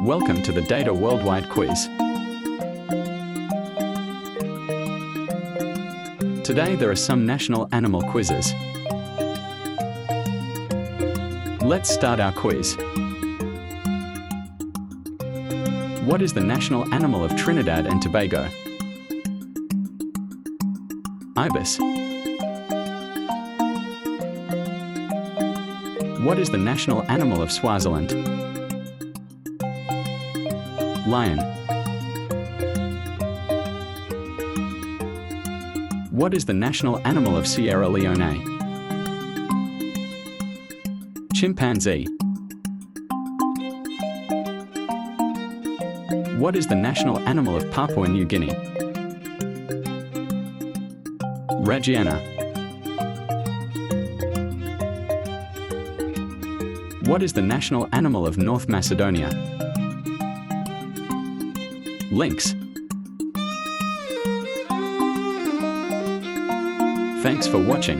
Welcome to the Data Worldwide Quiz. Today there are some national animal quizzes. Let's start our quiz. What is the national animal of Trinidad and Tobago? Ibis. What is the national animal of Swaziland? Lion. What is the national animal of Sierra Leone? Chimpanzee. What is the national animal of Papua New Guinea? Ragiana. What is the national animal of North Macedonia? Lynx. Thanks for watching.